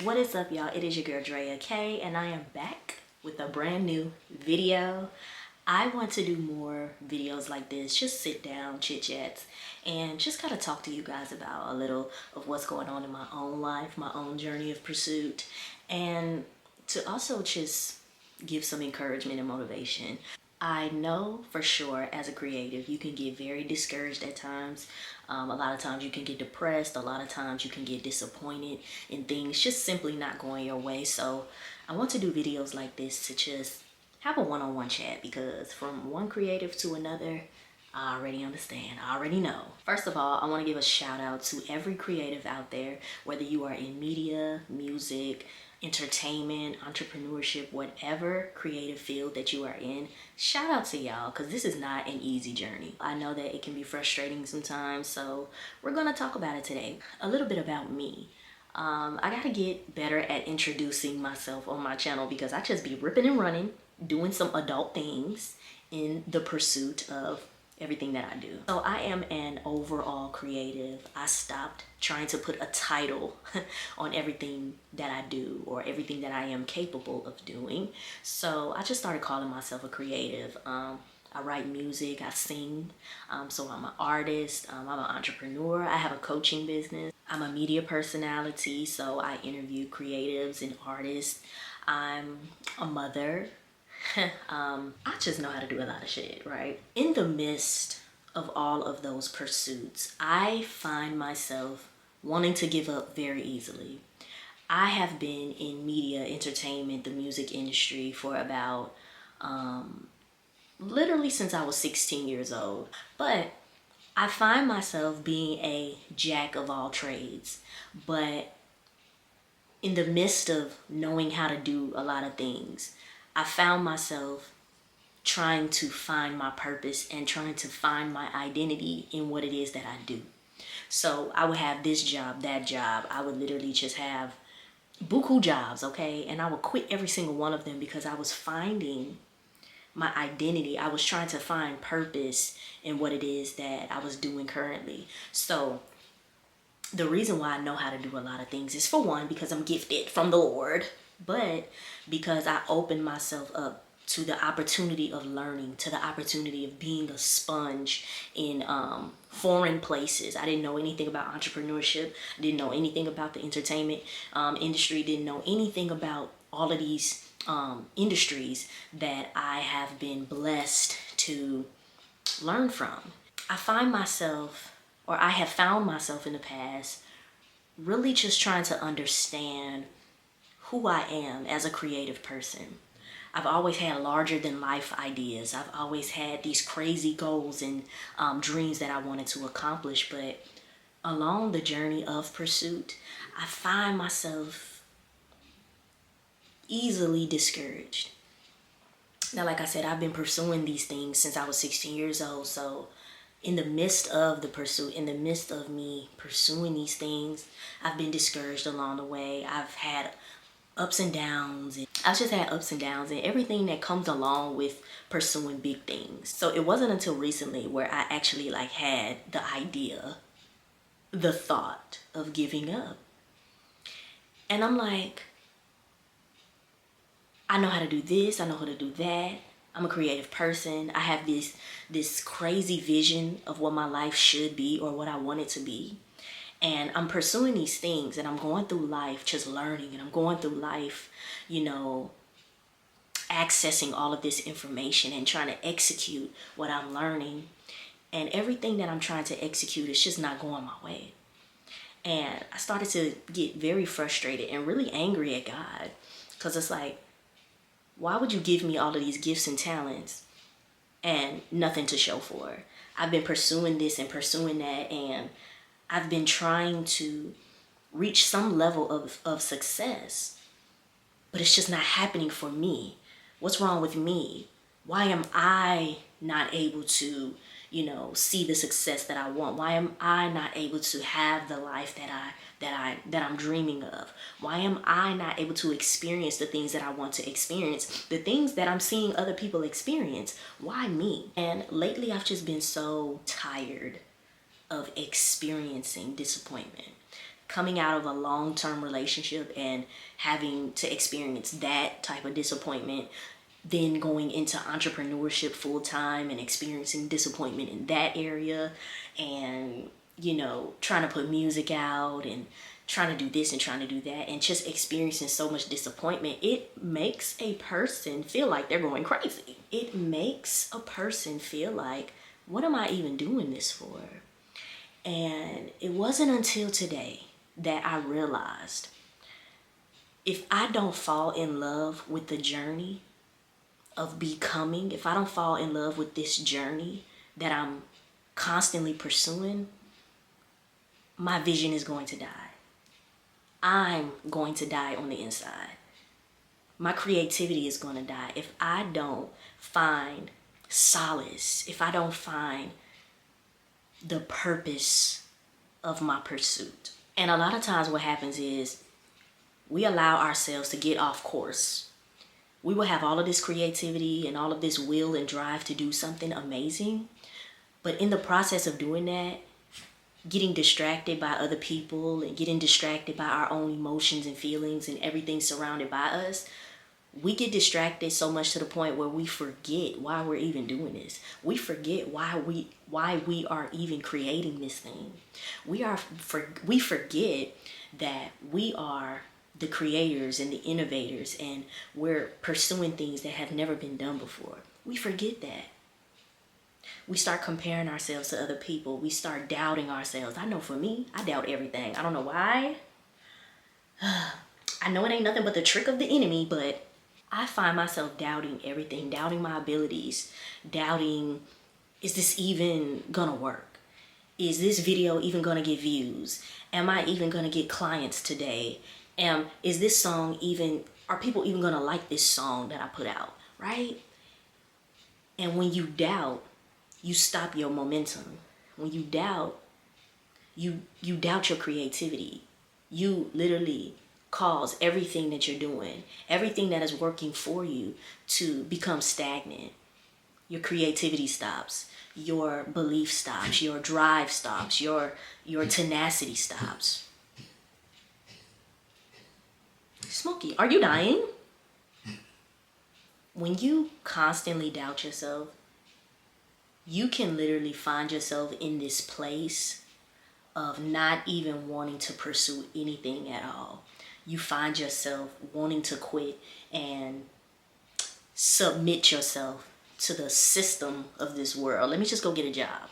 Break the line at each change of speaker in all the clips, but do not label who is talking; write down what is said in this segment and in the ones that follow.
What is up, y'all? It is your girl Drea Kay, and I am back with a brand new video. I want to do more videos like this, just sit down, chit chats, and just kind of talk to you guys about a little of what's going on in my own life, my own journey of pursuit, and to also just give some encouragement and motivation. I know for sure as a creative, you can get very discouraged at times. A lot of times you can get depressed. A lot of times you can get disappointed in things just simply not going your way. So I want to do videos like this to just have a one-on-one chat, because from one creative to another, I already understand. I already know. First of all, I want to give a shout out to every creative out there, whether you are in media, music, entertainment, entrepreneurship, whatever creative field that you are in. Shout out to y'all, because this is not an easy journey. I know that it can be frustrating sometimes, so we're going to talk about it today. A little bit about me. I got to get better at introducing myself on my channel, because I just be ripping and running, doing some adult things in the pursuit of everything that I do. So I am an overall creative. I stopped trying to put a title on everything that I do or everything that I am capable of doing. So I just started calling myself a creative. I write music, I sing, so I'm an artist, I'm an entrepreneur, I have a coaching business, I'm a media personality, so I interview creatives and artists, I'm a mother. I just know how to do a lot of shit, right? In the midst of all of those pursuits, I find myself wanting to give up very easily. I have been in media, entertainment, the music industry for about literally since I was 16 years old. But I find myself being a jack of all trades. But in the midst of knowing how to do a lot of things, I found myself trying to find my purpose and trying to find my identity in what it is that I do. So I would have this job, that job. I would literally just have buku jobs, okay? And I would quit every single one of them because I was finding my identity. I was trying to find purpose in what it is that I was doing currently. So the reason why I know how to do a lot of things is, for one, because I'm gifted from the Lord, but because I opened myself up to the opportunity of learning, to the opportunity of being a sponge in foreign places. I didn't know anything about entrepreneurship, didn't know anything about the entertainment industry, didn't know anything about all of these industries that I have been blessed to learn from. I find myself, or I have found myself in the past, really just trying to understand who I am as a creative person. I've always had larger than life ideas. I've always had these crazy goals and dreams that I wanted to accomplish. But along the journey of pursuit, I find myself easily discouraged. Now, like I said, I've been pursuing these things since I was 16 years old. So in the midst of the pursuit, in the midst of me pursuing these things, I've been discouraged along the way. I've had ups and downs, and I've just had ups and downs and everything that comes along with pursuing big things. So it wasn't until recently where I actually had the idea, the thought of giving up. And I'm like, I know how to do this, I know how to do that. I'm a creative person. I have this crazy vision of what my life should be or what I want it to be. And I'm pursuing these things, and I'm going through life just learning, and I'm going through life, accessing all of this information and trying to execute what I'm learning. And everything that I'm trying to execute is just not going my way. And I started to get very frustrated and really angry at God, because it's like, why would you give me all of these gifts and talents and nothing to show for it? I've been pursuing this and pursuing that, and I've been trying to reach some level of success, but it's just not happening for me. What's wrong with me? Why am I not able to, see the success that I want? Why am I not able to have the life that I'm dreaming of? Why am I not able to experience the things that I want to experience, the things that I'm seeing other people experience? Why me? And lately I've just been so tired of experiencing disappointment, coming out of a long-term relationship and having to experience that type of disappointment, then going into entrepreneurship full-time and experiencing disappointment in that area, and trying to put music out and trying to do this and trying to do that, and just experiencing so much disappointment, it makes a person feel like they're going crazy. It makes a person feel like, what am I even doing this for? And it wasn't until today that I realized, if I don't fall in love with the journey of becoming, if I don't fall in love with this journey that I'm constantly pursuing, my vision is going to die. I'm going to die on the inside. My creativity is going to die if I don't find solace, if I don't find the purpose of my pursuit. And a lot of times what happens is we allow ourselves to get off course. We will have all of this creativity and all of this will and drive to do something amazing. But in the process of doing that, getting distracted by other people and getting distracted by our own emotions and feelings and everything surrounded by us, we get distracted so much to the point where we forget why we're even doing this. We forget why we are even creating this thing. We forget that we are the creators and the innovators, and we're pursuing things that have never been done before. We forget that. We start comparing ourselves to other people. We start doubting ourselves. I know for me, I doubt everything. I don't know why. I know it ain't nothing but the trick of the enemy, but I find myself doubting everything, doubting my abilities, doubting, is this even gonna work? Is this video even gonna get views? Am I even gonna get clients today? Is this song even, are people even gonna like this song that I put out, right? And when you doubt, you stop your momentum. When you doubt, you doubt your creativity. You literally cause everything that you're doing, everything that is working for you, to become stagnant. Your creativity stops, your belief stops, your drive stops, your tenacity stops. Smokey, are you dying? When you constantly doubt yourself, you can literally find yourself in this place of not even wanting to pursue anything at all. You find yourself wanting to quit and submit yourself to the system of this world. Let me just go get a job.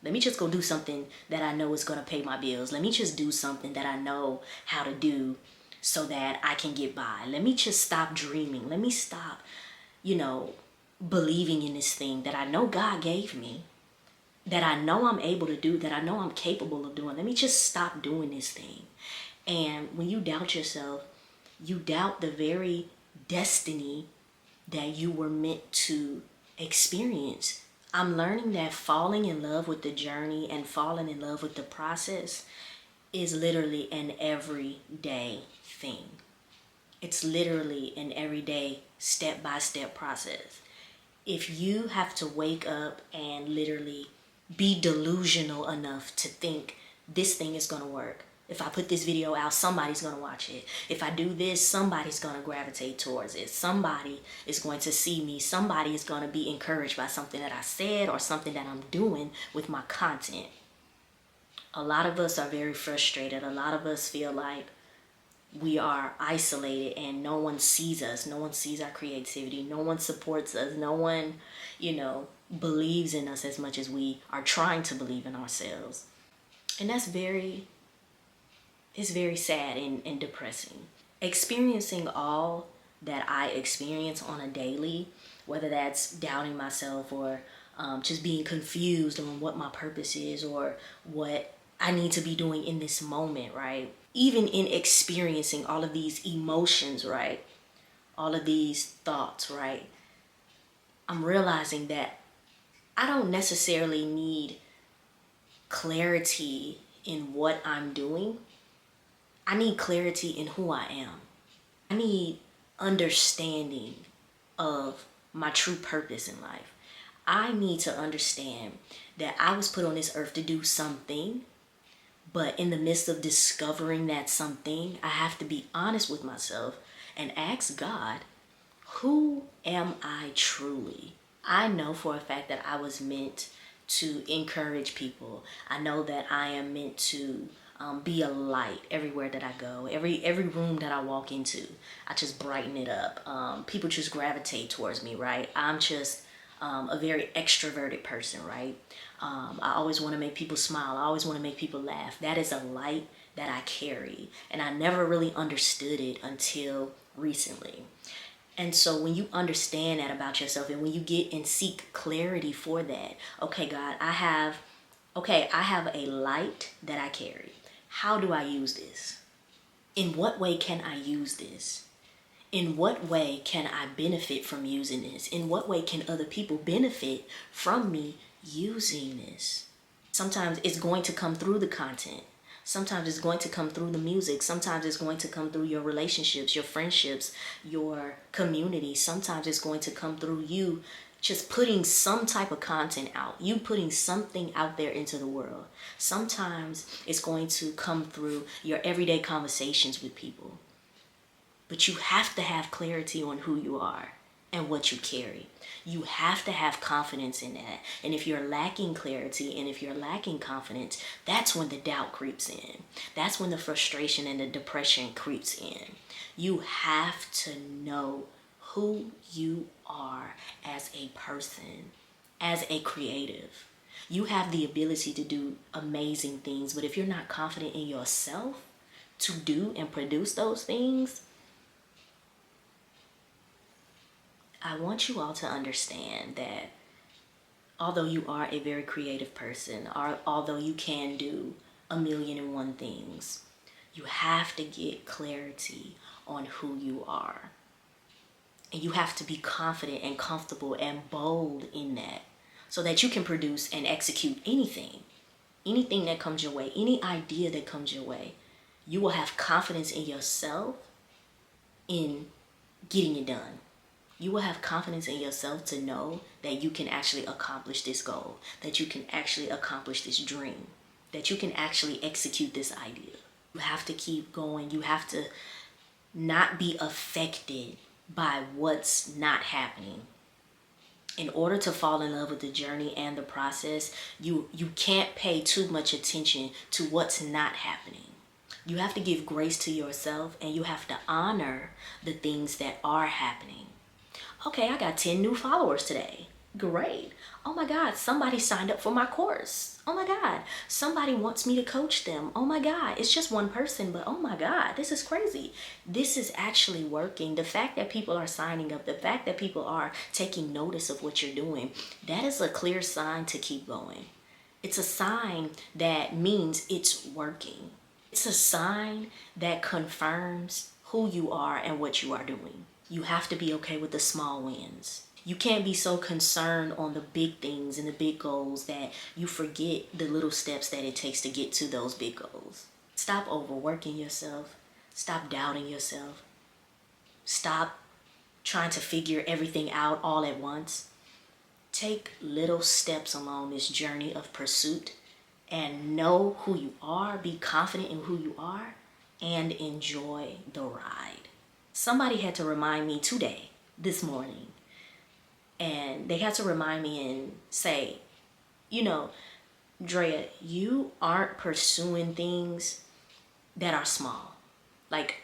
Let me just go do something that I know is going to pay my bills. Let me just do something that I know how to do so that I can get by. Let me just stop dreaming. Let me stop, believing in this thing that I know God gave me, that I know I'm able to do, that I know I'm capable of doing. Let me just stop doing this thing. And when you doubt yourself, you doubt the very destiny that you were meant to experience. I'm learning that falling in love with the journey and falling in love with the process is literally an everyday thing. It's literally an everyday step-by-step process. If you have to wake up and literally be delusional enough to think this thing is going to work. If I put this video out, somebody's going to watch it. If I do this, somebody's going to gravitate towards it. Somebody is going to see me. Somebody is going to be encouraged by something that I said or something that I'm doing with my content. A lot of us are very frustrated. A lot of us feel like we are isolated and no one sees us. No one sees our creativity. No one supports us. No one, believes in us as much as we are trying to believe in ourselves. And that's it's very sad and depressing. Experiencing all that I experience on a daily, whether that's doubting myself or just being confused on what my purpose is or what I need to be doing in this moment, right? Even in experiencing all of these emotions, right? All of these thoughts, right? I'm realizing that I don't necessarily need clarity in what I'm doing. I need clarity in who I am. I need understanding of my true purpose in life. I need to understand that I was put on this earth to do something, But in the midst of discovering that something, I have to be honest with myself and ask God, who am I truly? I know for a fact that I was meant to encourage people. I know that I am meant to be a light everywhere that I go. Every room that I walk into, I just brighten it up. People just gravitate towards me, right? I'm just a very extroverted person, right? I always want to make people smile. I always want to make people laugh. That is a light that I carry, and I never really understood it until recently. And so when you understand that about yourself, and when you get and seek clarity for that, okay, God, I have a light that I carry. How do I use this? In what way can I use this? In what way can I benefit from using this? In what way can other people benefit from me using this? Sometimes it's going to come through the content. Sometimes it's going to come through the music. Sometimes it's going to come through your relationships, your friendships, your community. Sometimes it's going to come through you just putting some type of content out, you putting something out there into the world. Sometimes it's going to come through your everyday conversations with people. But you have to have clarity on who you are and what you carry. You have to have confidence in that. And if you're lacking clarity and if you're lacking confidence, that's when the doubt creeps in. That's when the frustration and the depression creeps in. You have to know who you are as a person, as a creative. You have the ability to do amazing things, but if you're not confident in yourself to do and produce those things, I want you all to understand that although you are a very creative person, or although you can do 1,000,001 things, you have to get clarity on who you are. And you have to be confident and comfortable and bold in that so that you can produce and execute anything that comes your way, any idea that comes your way. You will have confidence in yourself in getting it done. You will have confidence in yourself to know that you can actually accomplish this goal, that you can actually accomplish this dream, that you can actually execute this idea. You have to keep going. You have to not be affected by what's not happening. In order to fall in love with the journey and the process, you can't pay too much attention to what's not happening. You have to give grace to yourself, and you have to honor the things that are happening. Okay, I got 10 new followers today. Great. Oh my God, somebody signed up for my course. Oh my God, somebody wants me to coach them. Oh my God, it's just one person, but oh my God, this is crazy. This is actually working. The fact that people are signing up, the fact that people are taking notice of what you're doing, that is a clear sign to keep going. It's a sign that means it's working. It's a sign that confirms who you are and what you are doing. You have to be okay with the small wins. You can't be so concerned on the big things and the big goals that you forget the little steps that it takes to get to those big goals. Stop overworking yourself. Stop doubting yourself. Stop trying to figure everything out all at once. Take little steps along this journey of pursuit and know who you are, be confident in who you are, and enjoy the ride. Somebody had to remind me today, this morning, and they had to remind me and say, Drea, you aren't pursuing things that are small. Like,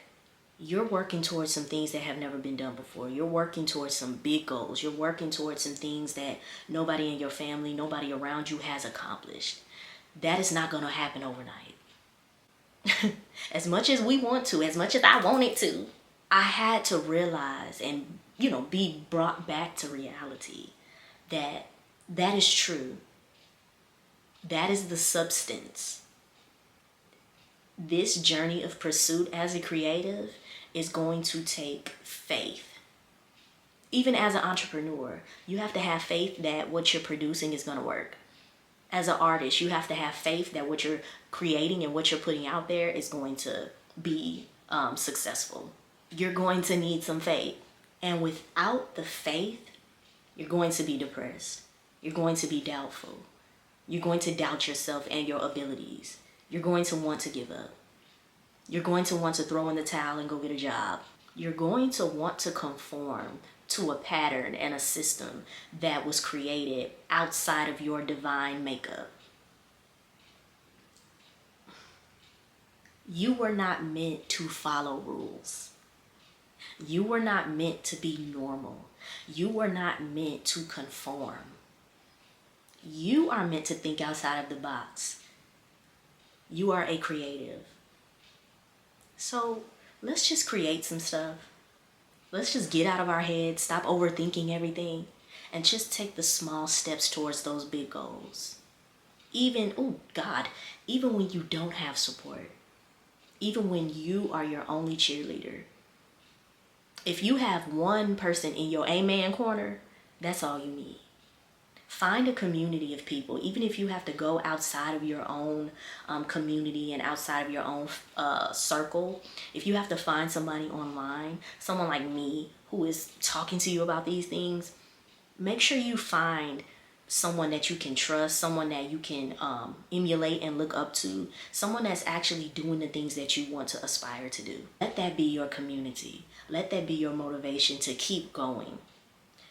you're working towards some things that have never been done before. You're working towards some big goals. You're working towards some things that nobody in your family, nobody around you has accomplished. That is not going to happen overnight. As much as we want to, as much as I wanted to, I had to realize and, be brought back to reality that that is true. That is the substance. This journey of pursuit as a creative is going to take faith. Even as an entrepreneur, you have to have faith that what you're producing is going to work. As an artist, you have to have faith that what you're creating and what you're putting out there is going to be successful. You're going to need some faith. And without the faith, you're going to be depressed. You're going to be doubtful. You're going to doubt yourself and your abilities. You're going to want to give up. You're going to want to throw in the towel and go get a job. You're going to want to conform to a pattern and a system that was created outside of your divine makeup. You were not meant to follow rules. You were not meant to be normal. You were not meant to conform. You are meant to think outside of the box. You are a creative. So let's just create some stuff. Let's just get out of our heads, stop overthinking everything, and just take the small steps towards those big goals. Even, oh God, even when you don't have support, even when you are your only cheerleader. If you have one person in your amen corner, that's all you need. Find a community of people, even if you have to go outside of your own community and outside of your own circle. If you have to find somebody online, someone like me who is talking to you about these things, make sure you find someone that you can trust, someone that you can emulate and look up to, someone that's actually doing the things that you want to aspire to do. Let that be your community. Let that be your motivation to keep going.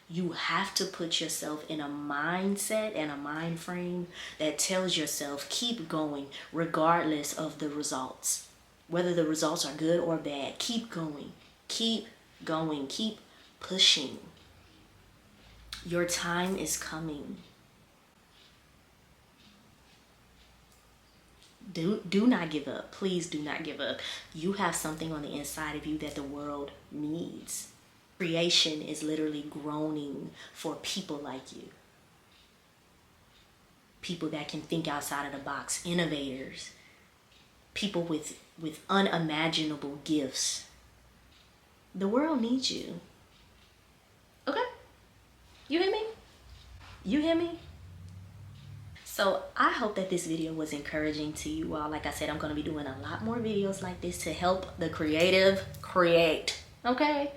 You have to put yourself in a mindset and a mind frame that tells yourself keep going regardless of the results. Whether the results are good or bad, keep going, keep going, keep pushing. Your time is coming. Do not give up. Please do not give up. You have something on the inside of you that the world needs. Creation is literally groaning for people like you. People that can think outside of the box, innovators, people with unimaginable gifts. The world needs you. Okay? You hear me? You hear me? So I hope that this video was encouraging to you all. Like I said, I'm going to be doing a lot more videos like this to help the creative create. Okay?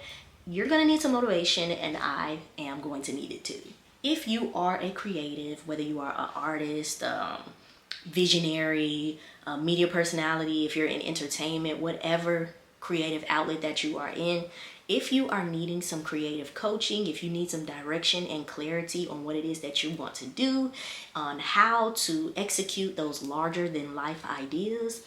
You're going to need some motivation, and I am going to need it too. If you are a creative, whether you are an artist, visionary, media personality, if you're in entertainment, whatever creative outlet that you are in, if you are needing some creative coaching, if you need some direction and clarity on what it is that you want to do, on how to execute those larger than life ideas,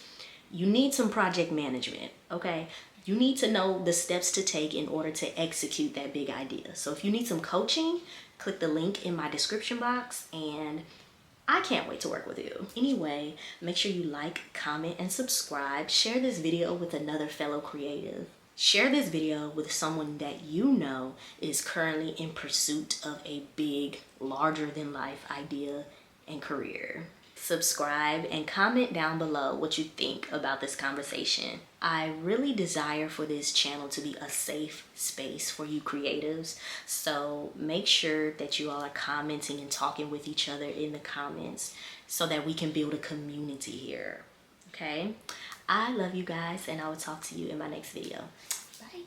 you need some project management, okay? You need to know the steps to take in order to execute that big idea. So if you need some coaching, click the link in my description box, and I can't wait to work with you. Anyway, make sure you like, comment, and subscribe. Share this video with another fellow creative. Share this video with someone that you know is currently in pursuit of a big, larger than life idea and career. Subscribe and comment down below what you think about this conversation. I really desire for this channel to be a safe space for you creatives. So make sure that you all are commenting and talking with each other in the comments so that we can build a community here. Okay? I love you guys, and I will talk to you in my next video. Bye.